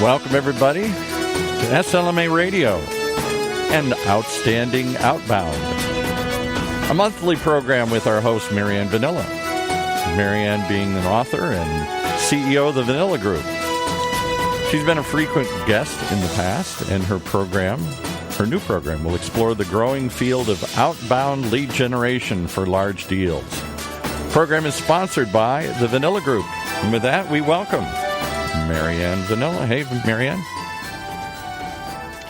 Welcome, everybody, to SLMA Radio and Outstanding Outbound, a monthly program with our host, Anne Vanella. Anne being an author and CEO of the Vanilla Group. She's been a frequent guest in the past, and her new program, will explore the growing field of outbound lead generation for large deals. The program is sponsored by the Vanilla Group. And with that, we welcome Anne Vanella. Hey, Anne.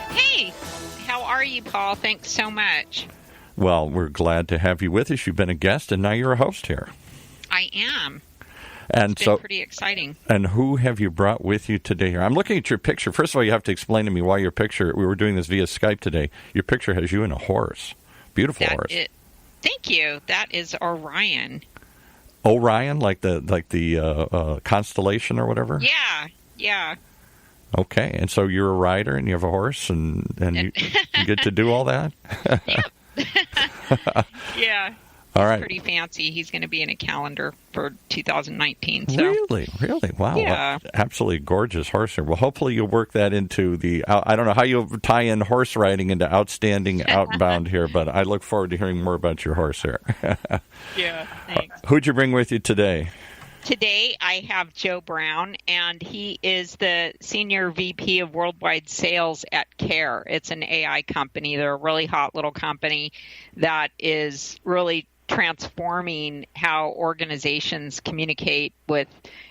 Hey, how are you, Paul? Thanks so much. Well, we're glad to have you with us. You've been a guest, and now you're a host here. I am. And it's been pretty exciting. And who have you brought with you today here? I'm looking at your picture. First of all, you have to explain to me why your picture, we were doing this via Skype today, your picture has you and a horse. Beautiful horse. Thank you. That is Orion. Orion, like the constellation or whatever? Yeah. Okay, and so you're a rider and you have a horse and you get to do all that? Yep. Yeah. All right. Pretty fancy. He's going to be in a calendar for 2019. So. Really? Wow. Yeah. Absolutely gorgeous horse here. Well, hopefully you'll work that into the, I don't know how you'll tie in horse riding into Outstanding Outbound here, but I look forward to hearing more about your horse here. Yeah, thanks. Who'd you bring with you today? Today I have Joe Brown, and he is the Senior VP of Worldwide Sales at Kare. It's an AI company. They're a really hot little company that is really transforming how organizations communicate with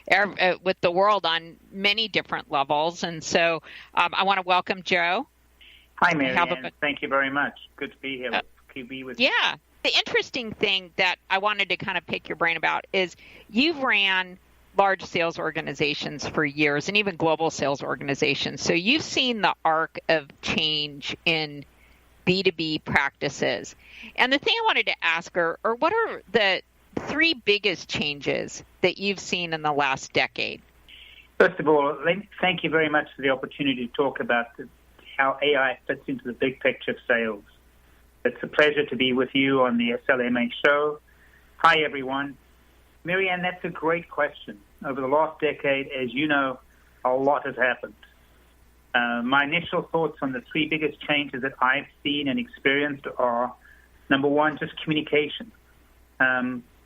the world on many different levels. And so I want to welcome Joe. Hi, Anne. Thank you very much. Good to be here. With you. Yeah. The interesting thing that I wanted to kind of pick your brain about is you've ran large sales organizations for years and even global sales organizations. So you've seen the arc of change in B2B practices. And the thing I wanted to ask are what are the three biggest changes that you've seen in the last decade? First of all, thank you very much for the opportunity to talk about how AI fits into the big picture of sales. It's a pleasure to be with you on the SLMA show. Hi, everyone. Anne, that's a great question. Over the last decade, as you know, a lot has happened. My initial thoughts on the three biggest changes that I've seen and experienced are, number one, just communication.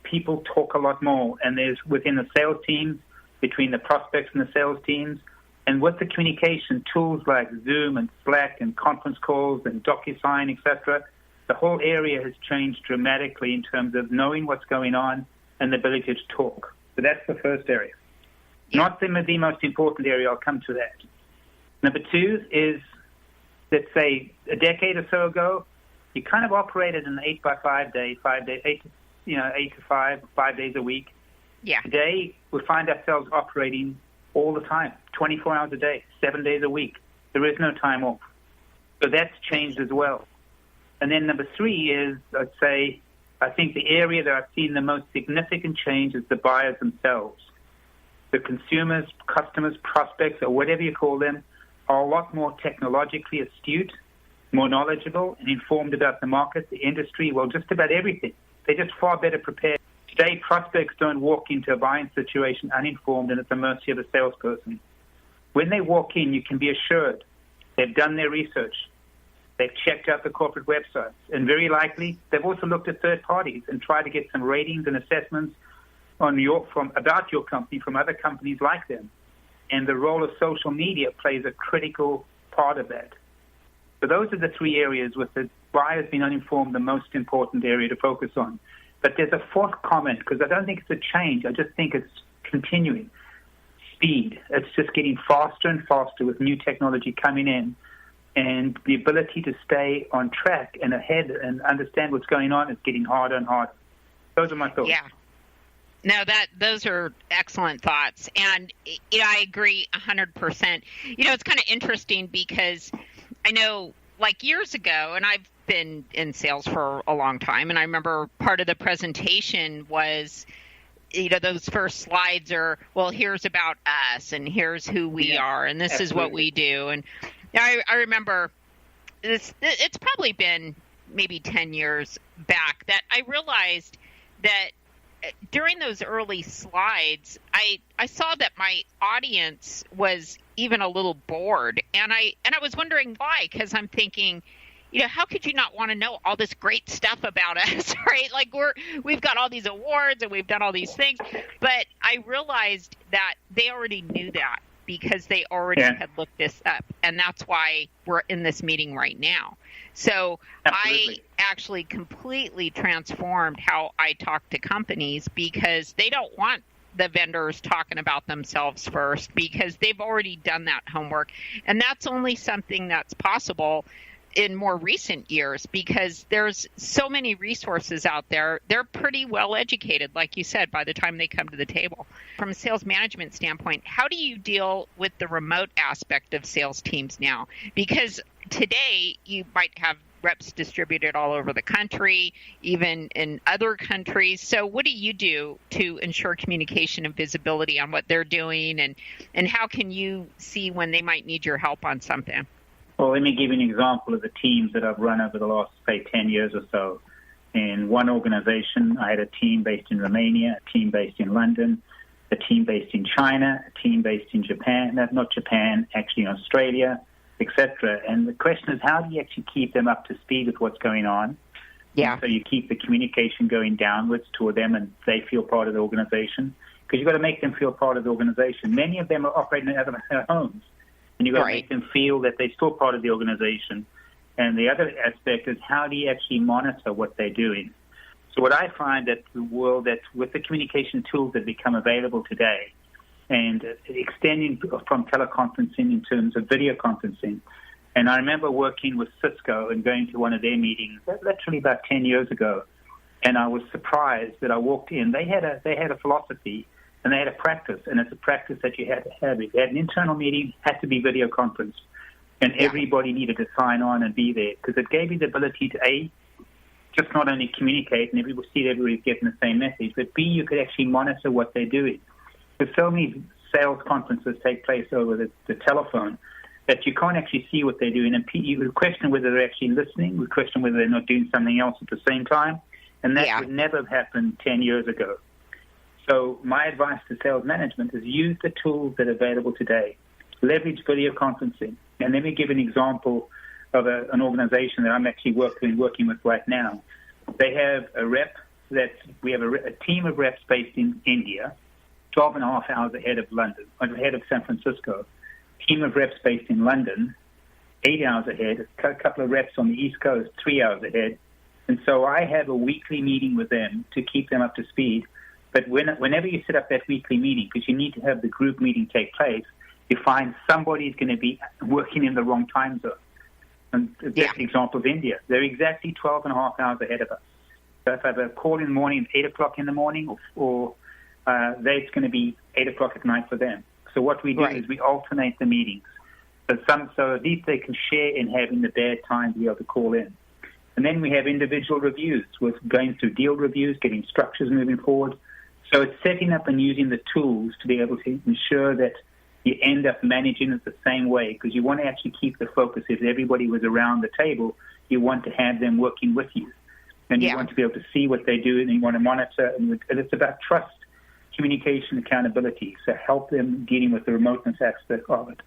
People talk a lot more, and there's within the sales teams, between the prospects and the sales teams, and with the communication tools like Zoom and Slack and conference calls and DocuSign, etc., the whole area has changed dramatically in terms of knowing what's going on and the ability to talk. So that's the first area. Not the most important area. I'll come to that. Number two is, let's say, a decade or so ago, you kind of operated in an 8x5 day, 8 to 5 days a week. Yeah. Today, we find ourselves operating all the time, 24 hours a day, 7 days a week. There is no time off. So that's changed as well. And then number three is, I think the area that I've seen the most significant change is the buyers themselves. The consumers, customers, prospects, or whatever you call them, are a lot more technologically astute, more knowledgeable, and informed about the market, the industry, well, just about everything. They're just far better prepared. Today, prospects don't walk into a buying situation uninformed and at the mercy of a salesperson. When they walk in, you can be assured they've done their research. They've checked out the corporate websites, and very likely they've also looked at third parties and tried to get some ratings and assessments about your company from other companies like them. And the role of social media plays a critical part of that. So those are the three areas with the buyers being uninformed, the most important area to focus on. But there's a fourth comment, because I don't think it's a change. I just think it's continuing. Speed. It's just getting faster and faster with new technology coming in. And the ability to stay on track and ahead and understand what's going on is getting harder and harder. Those are my thoughts. Yeah. No, those are excellent thoughts. And I agree 100%. It's kind of interesting because I know like years ago, and I've been in sales for a long time, and I remember part of the presentation was, those first slides are, well, here's about us and here's who we are and this is what we do. And I remember it's probably been maybe 10 years back that I realized that during those early slides, I saw that my audience was even a little bored. And I was wondering why, because I'm thinking, how could you not want to know all this great stuff about us, right? Like we've got all these awards and we've done all these things, but I realized that they already knew that because they already had looked this up, and that's why we're in this meeting right now. So Absolutely. I actually completely transformed how I talk to companies, because they don't want the vendors talking about themselves first, because they've already done that homework. And that's only something that's possible in more recent years, because there's so many resources out there. They're pretty well educated, like you said, by the time they come to the table. From a sales management standpoint, how do you deal with the remote aspect of sales teams now? Because today you might have reps distributed all over the country, even in other countries. So what do you do to ensure communication and visibility on what they're doing, and how can you see when they might need your help on something? Well, let me give you an example of the teams that I've run over the last, say, 10 years or so. In one organization, I had a team based in Romania, a team based in London, a team based in China, a team based in Japan, not Japan, actually in Australia, etc. And the question is, how do you actually keep them up to speed with what's going on? Yeah. So you keep the communication going downwards toward them and they feel part of the organization, because you've got to make them feel part of the organization. Many of them are operating out of their homes. And you've got to make them feel that they're still part of the organization. And the other aspect is, how do you actually monitor what they're doing? So what I find that the world, that with the communication tools that become available today, and extending from teleconferencing in terms of video conferencing, and I remember working with Cisco and going to one of their meetings literally about 10 years ago, and I was surprised that I walked in. They had a philosophy, and they had a practice, and it's a practice that you had to have. If you had an internal meeting, it had to be video conference, and everybody needed to sign on and be there, because it gave you the ability to, just not only communicate and everybody's getting the same message, but B, you could actually monitor what they're doing. Because so many sales conferences take place over the telephone that you can't actually see what they're doing, and you would question whether they're actually listening, you would question whether they're not doing something else at the same time, and that would never have happened 10 years ago. So my advice to sales management is use the tools that are available today. Leverage video conferencing. And let me give an example of an organization that I'm actually working with right now. They have we have a team of reps based in India, 12 and a half hours ahead of San Francisco. Team of reps based in London, 8 hours ahead. A couple of reps on the East Coast, 3 hours ahead. And so I have a weekly meeting with them to keep them up to speed. But whenever you set up that weekly meeting, because you need to have the group meeting take place, you find somebody's going to be working in the wrong time zone. And that's the example of India. They're exactly 12 and a half hours ahead of us. So if I have a call in the morning at 8 o'clock in the morning, or it's going to be 8 o'clock at night for them. So what we do is we alternate the meetings. So at least they can share in having the bad time to be able to call in. And then we have individual reviews, with going through deal reviews, getting structures moving forward. So it's setting up and using the tools to be able to ensure that you end up managing it the same way, because you want to actually keep the focus. If everybody was around the table, you want to have them working with you. And you want to be able to see what they do, and you want to monitor. And it's about trust, communication, accountability. So help them dealing with the remoteness aspect of it.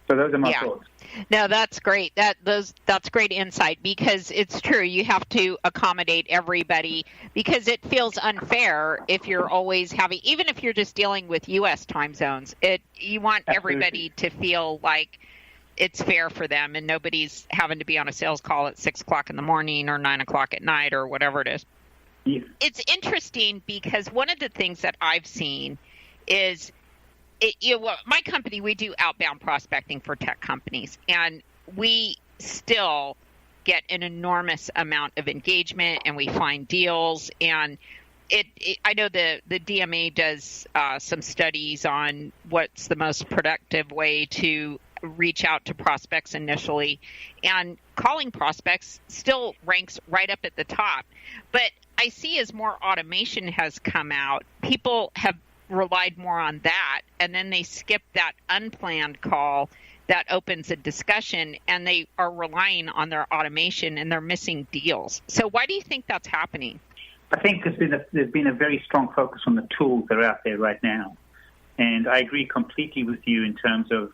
So those are my thoughts. No, that's great. That's great insight, because it's true. You have to accommodate everybody, because it feels unfair if you're always having, even if you're just dealing with U.S. time zones. You want everybody to feel like it's fair for them, and nobody's having to be on a sales call at 6 o'clock in the morning or 9 o'clock at night or whatever it is. Yeah. It's interesting, because one of the things that I've seen is, my company, we do outbound prospecting for tech companies, and we still get an enormous amount of engagement, and we find deals. And I know the DMA does some studies on what's the most productive way to reach out to prospects initially, and calling prospects still ranks right up at the top. But I see, as more automation has come out, people have relied more on that, and then they skip that unplanned call that opens a discussion, and they are relying on their automation, and they're missing deals. So why do you think that's happening? I think there's been a very strong focus on the tools that are out there right now. And I agree completely with you in terms of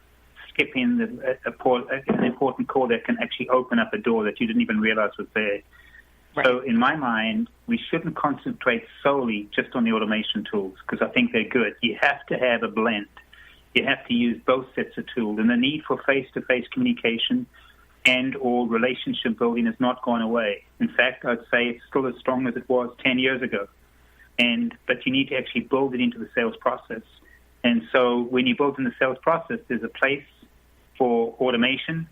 skip in an important call that can actually open up a door that you didn't even realize was there. Right. So in my mind, we shouldn't concentrate solely just on the automation tools because I think they're good. You have to have a blend. You have to use both sets of tools. And the need for face-to-face communication and or relationship building has not gone away. In fact, I'd say it's still as strong as it was 10 years ago. But you need to actually build it into the sales process. And so when you build in the sales process, there's a place for automation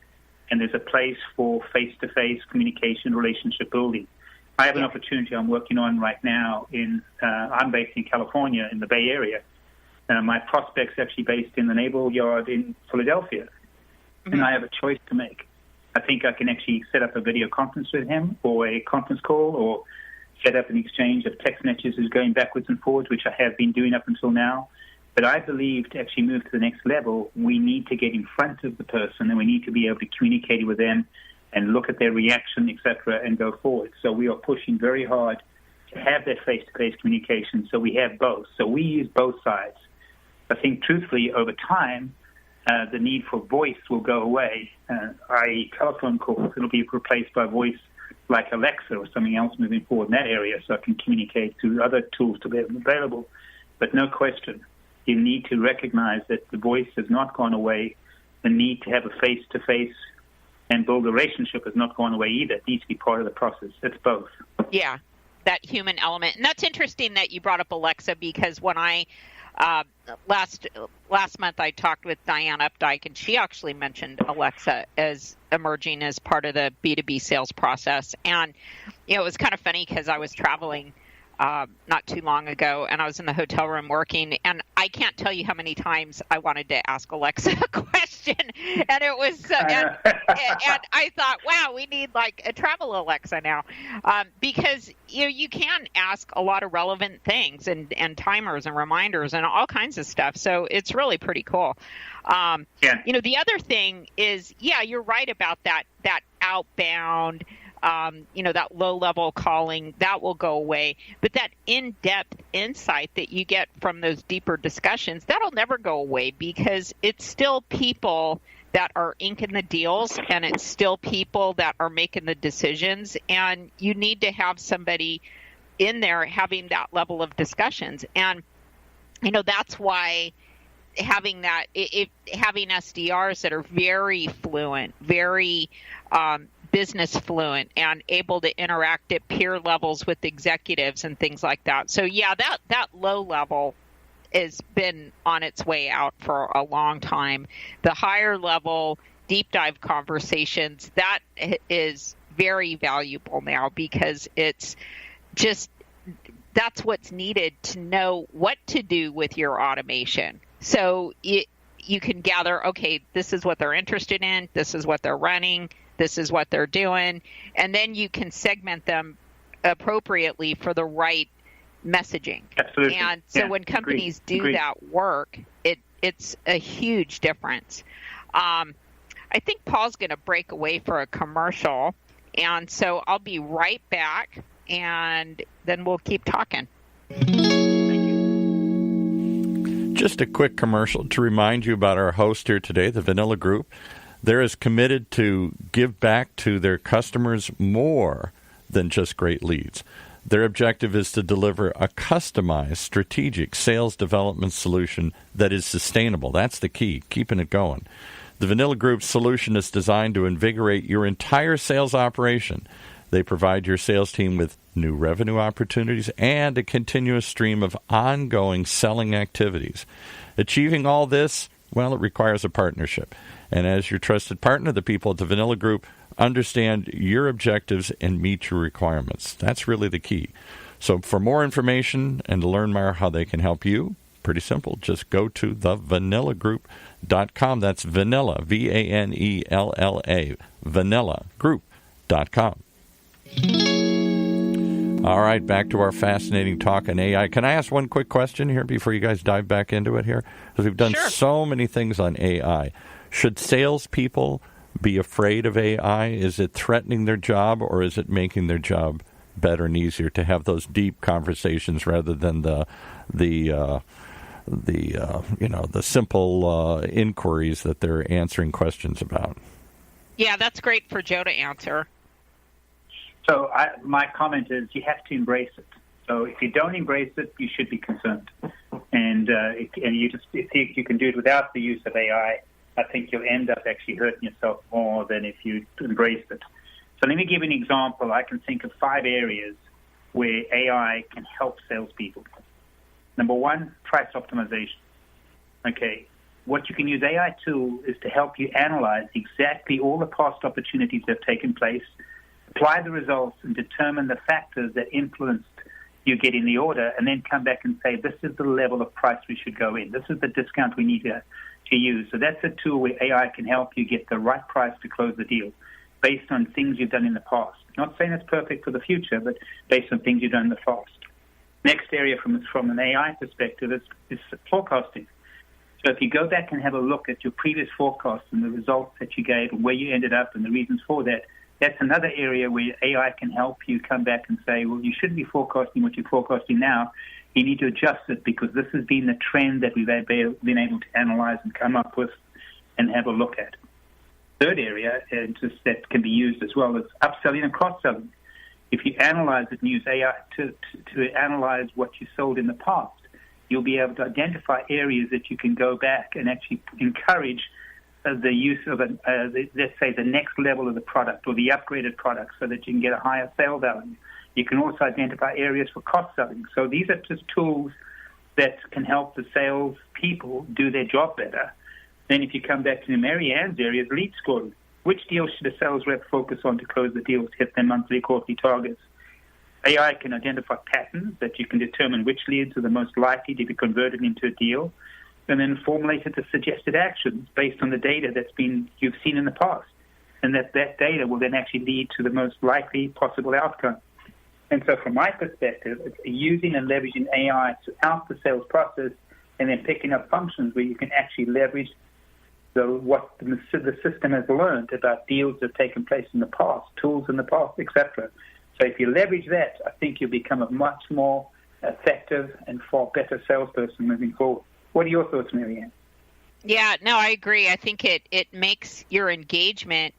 and there's a place for face-to-face communication, relationship building. I have an opportunity I'm working on right now. I'm based in California in the Bay Area. My prospect's actually based in the Naval Yard in Philadelphia. Mm-hmm. And I have a choice to make. I think I can actually set up a video conference with him or a conference call or set up an exchange of text messages going backwards and forwards, which I have been doing up until now. But I believe to actually move to the next level, we need to get in front of the person and we need to be able to communicate with them and look at their reaction, etc., and go forward. So we are pushing very hard to have that face-to-face communication so we have both. So we use both sides. I think, truthfully, over time, the need for voice will go away, i.e. telephone calls. It'll be replaced by voice like Alexa or something else moving forward in that area so I can communicate through other tools to be available. But no question, you need to recognize that the voice has not gone away. The need to have a face-to-face and build a relationship has not gone away either. It needs to be part of the process. It's both. Yeah, that human element. And that's interesting that you brought up Alexa because when I last month I talked with Diane Updike, and she actually mentioned Alexa as emerging as part of the B2B sales process. And it was kind of funny because I was traveling not too long ago, and I was in the hotel room working, and I can't tell you how many times I wanted to ask Alexa a question, and it was, and I thought, wow, we need like a travel Alexa now, because you can ask a lot of relevant things and timers and reminders and all kinds of stuff, so it's really pretty cool. The other thing is, you're right about that outbound. That low-level calling, that will go away. But that in-depth insight that you get from those deeper discussions, that'll never go away because it's still people that are inking the deals and it's still people that are making the decisions. And you need to have somebody in there having that level of discussions. And, that's why having having SDRs that are very fluent, very business fluent and able to interact at peer levels with executives and things like that. So that low level has been on its way out for a long time. The higher level deep dive conversations, that is very valuable now because it's just, that's what's needed to know what to do with your automation. So you can gather, okay, this is what they're interested in, this is what they're running, this is what they're doing, and then you can segment them appropriately for the right messaging. Absolutely. And so when companies do that work, it's a huge difference. I think Paul's going to break away for a commercial, and so I'll be right back, and then we'll keep talking. Just a quick commercial to remind you about our host here today, the Vanilla Group. They're as committed to give back to their customers more than just great leads. Their objective is to deliver a customized, strategic sales development solution that is sustainable. That's the key, keeping it going. The Vanilla Group's solution is designed to invigorate your entire sales operation. They provide your sales team with new revenue opportunities and a continuous stream of ongoing selling activities. Achieving all this, well, it requires a partnership. And as your trusted partner, the people at the Vanilla Group understand your objectives and meet your requirements. That's really the key. So for more information and to learn more how they can help you, pretty simple. Just go to thevanillagroup.com. That's Vanilla, Vanella, vanillagroup.com. All right, back to our fascinating talk on AI. Can I ask one quick question here before you guys dive back into it here? Because we've done so many things on AI. Should salespeople be afraid of AI? Is it threatening their job, or is it making their job better and easier to have those deep conversations rather than the the simple inquiries that they're answering questions about. Yeah, that's great for Joe to answer. So my comment is you have to embrace it. So if you don't embrace it, you should be concerned. And you just think you can do it without the use of AI, I think you'll end up actually hurting yourself more than if you embrace it. So let me give you an example. I can think of 5 areas where AI can help salespeople. Number 1, price optimization. Okay, what you can use AI tool is to help you analyze exactly all the past opportunities that have taken place, apply the results, and determine the factors that influenced you getting the order, and then come back and say, this is the level of price we should go in. This is the discount we need to use. So that's a tool where AI can help you get the right price to close the deal based on things you've done in the past. Not saying it's perfect for the future, but based on things you've done in the past. Next area from an AI perspective is forecasting. So if you go back and have a look at your previous forecasts and the results that you gave and where you ended up and the reasons for that, that's another area where AI can help you come back and say, well, you shouldn't be forecasting what you're forecasting now. You need to adjust it because this has been the trend that we've been able to analyze and come up with and have a look at. Third area that can be used as well is upselling and cross-selling. If you analyze it and use AI to analyze what you sold in the past, you'll be able to identify areas that you can go back and actually encourage the use of, let's say, the next level of the product or the upgraded product so that you can get a higher sale value. You can also identify areas for cross-selling. So these are just tools that can help the sales people do their job better. Then if you come back to Mary Ann's area, lead scoring. Which deals should a sales rep focus on to close the deal to hit their monthly, quarterly targets? AI can identify patterns that you can determine which leads are the most likely to be converted into a deal, and then formulate the suggested actions based on the data you've seen in the past. And that data will then actually lead to the most likely possible outcome. And so from my perspective, it's using and leveraging AI throughout the sales process and then picking up functions where you can actually leverage what the system has learned about deals that have taken place in the past, tools in the past, etc. So if you leverage that, I think you'll become a much more effective and far better salesperson moving forward. What are your thoughts, Mary Ann? Yeah, no, I agree. I think it makes your engagement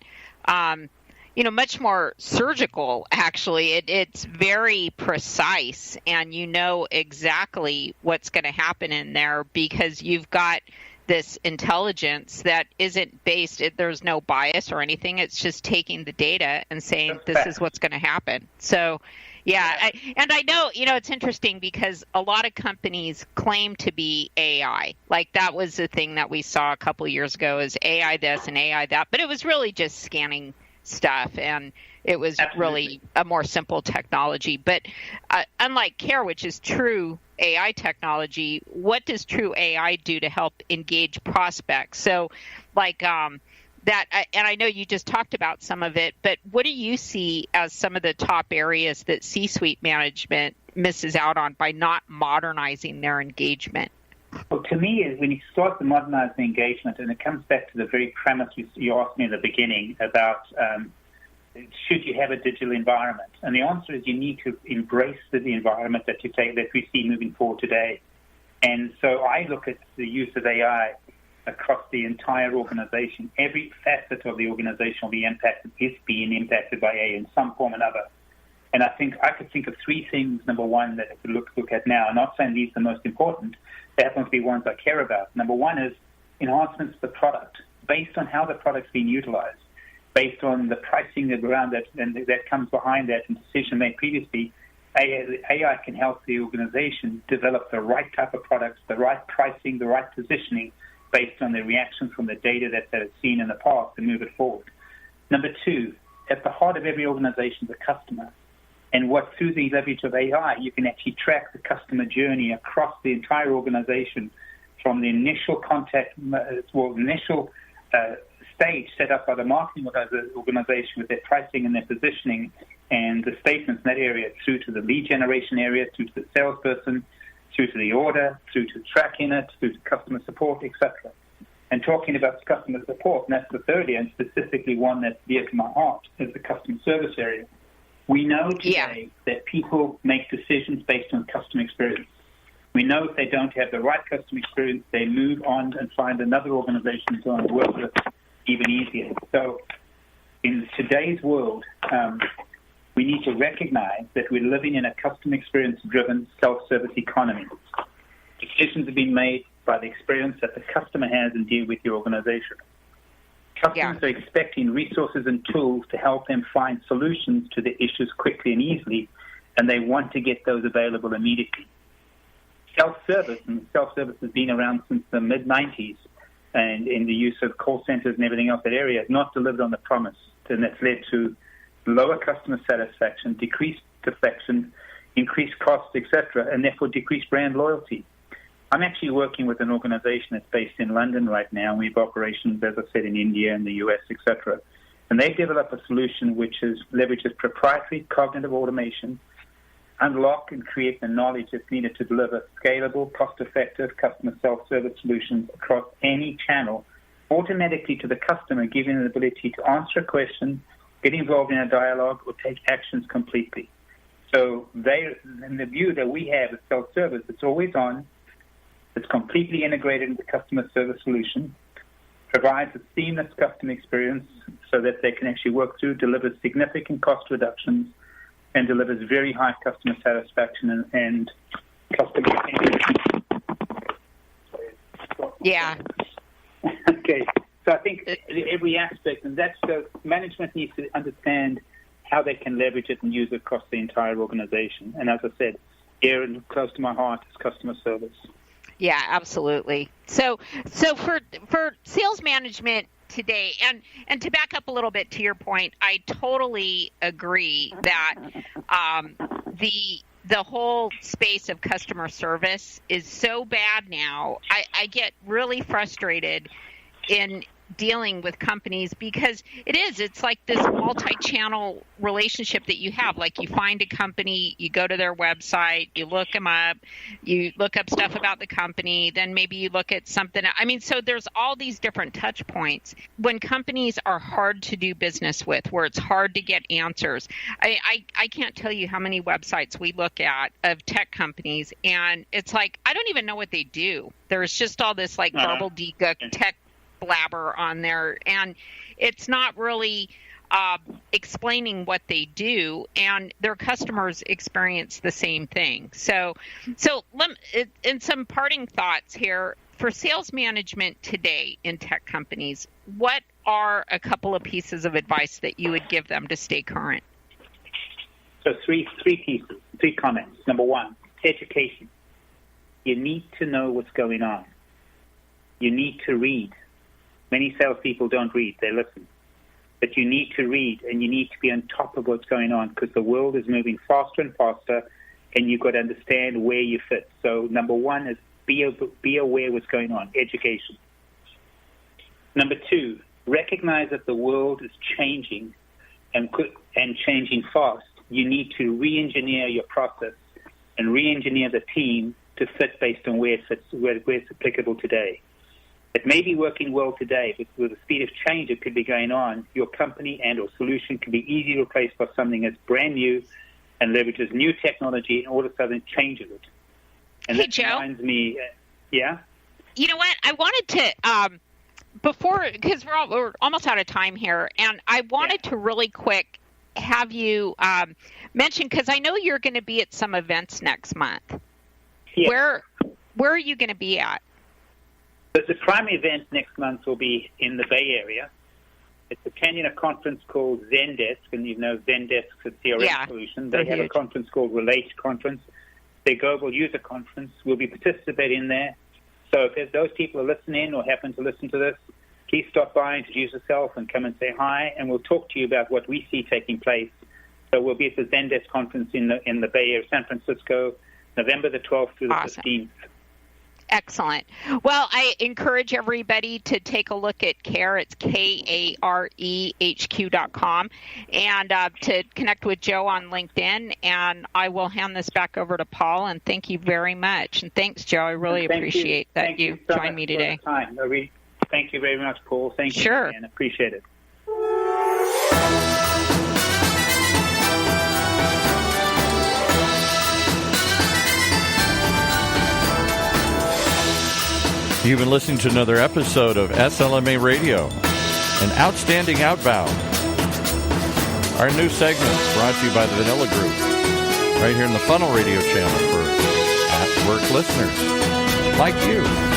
much more surgical, actually. It's very precise, and you know exactly what's going to happen in there because you've got this intelligence that isn't based, there's no bias or anything. It's just taking the data and saying this is what's going to happen. So, yeah, I know, it's interesting because a lot of companies claim to be AI. Like that was the thing that we saw a couple of years ago is AI this and AI that, but it was really just scanning stuff, and it was really a more simple technology. But unlike kare, which is true AI technology, what does true AI do to help engage prospects? So that, and I know you just talked about some of it, but what do you see as some of the top areas that C-suite management misses out on by not modernizing their engagement? Well, to me, when you start to modernize the engagement, and it comes back to the very premise you asked me in the beginning about should you have a digital environment? And the answer is you need to embrace the environment that we see moving forward today. And so I look at the use of AI across the entire organization. Every facet of the organization will be impacted, is being impacted by AI in some form or another. And I think I could think of 3 things, number one, that I could look at now. I'm not saying these are the most important. They happen to be ones I care about. Number one is enhancements to the product based on how the product's being utilized, based on the pricing around that, and that comes behind that and decision made previously. AI can help the organization develop the right type of products, the right pricing, the right positioning based on the reaction from the data that it's seen in the past and move it forward. Number 2, at the heart of every organization is the customer. And what through the leverage of AI, you can actually track the customer journey across the entire organization from the initial contact, initial stage set up by the marketing organization with their pricing and their positioning and the statements in that area through to the lead generation area, through to the salesperson, through to the order, through to tracking it, through to customer support, etc. And talking about customer support, and that's the third area, and specifically one that's dear to my heart, is the customer service area. We know today that people make decisions based on customer experience. We know if they don't have the right customer experience, they move on and find another organization to work with even easier. So in today's world, we need to recognize that we're living in a customer experience-driven self-service economy. Decisions have been made by the experience that the customer has in dealing with your organization. Customers are expecting resources and tools to help them find solutions to their issues quickly and easily, and they want to get those available immediately. Self-service has been around since the mid-90s, and in the use of call centers and everything else, that area has not delivered on the promise, and that's led to lower customer satisfaction, decreased defection, increased costs, etc., and therefore decreased brand loyalty. I'm actually working with an organization that's based in London right now. We have operations, as I said, in India and the US, etc. And they've developed a solution which leverages proprietary cognitive automation, unlock and create the knowledge that's needed to deliver scalable, cost-effective customer self-service solutions across any channel, automatically to the customer, giving them the ability to answer a question, get involved in a dialogue, or take actions completely. So in the view that we have of self-service, it's always on, it's completely integrated into the customer service solution, provides a seamless customer experience so that they can actually work through, delivers significant cost reductions, and delivers very high customer satisfaction and customer engagement. Yeah. Okay. So I think every aspect, and that's so management needs to understand how they can leverage it and use it across the entire organization. And as I said, dear and close to my heart is customer service. Yeah, absolutely. So for sales management today, and to back up a little bit to your point, I totally agree that the whole space of customer service is so bad now. I get really frustrated in dealing with companies because it's like this multi-channel relationship that you have. Like, you find a company, you go to their website, you look them up, you look up stuff about the company, then maybe you look at something. I mean, so there's all these different touch points. When companies are hard to do business with, where it's hard to get answers, I can't tell you how many websites we look at of tech companies, and it's like, I don't even know what they do. There's just all this like gobbledygook tech blabber on there, and it's not really explaining what they do, and their customers experience the same thing. So in some parting thoughts here, for sales management today in tech companies, what are a couple of pieces of advice that you would give them to stay current? So three comments. Number one, education. You need to know what's going on. You need to read. Many salespeople don't read, they listen. But you need to read, and you need to be on top of what's going on, because the world is moving faster and faster, and you've got to understand where you fit. So number one is be aware what's going on, education. Number two, recognize that the world is changing and changing fast. You need to re-engineer your process and re-engineer the team to fit based on where it's applicable today. It may be working well today, but with the speed of change that could be going on, your company and or solution can be easily replaced by something that's brand new and leverages new technology, and all of a sudden it changes it. And hey, that Joe, reminds me, yeah? You know what? I wanted to, before, because we're almost out of time here, and I wanted to really quick have you mention, because I know you're going to be at some events next month. Yeah. Where are you going to be at? The primary event next month will be in the Bay Area. It's attending a conference called Zendesk, and you know Zendesk's a CRM solution. They have a conference called Relate Conference. Their global user conference. We'll be participating there. So if those people are listening or happen to listen to this, please stop by, introduce yourself, and come and say hi, and we'll talk to you about what we see taking place. So we'll be at the Zendesk conference in the Bay Area, San Francisco, November the 12th through the 15th. Excellent. Well, I encourage everybody to take a look at KARE. It's KAREHQ.com, and to connect with Joe on LinkedIn. And I will hand this back over to Paul, and thank you very much. And thanks, Joe. I really appreciate that you joined me today. Thank you very much, Paul. Thank you. Sure. And appreciate it. You've been listening to another episode of SLMA Radio, an outstanding Outbound. Our new segment brought to you by the Vanilla Group, right here in the Funnel Radio channel for at-work listeners like you.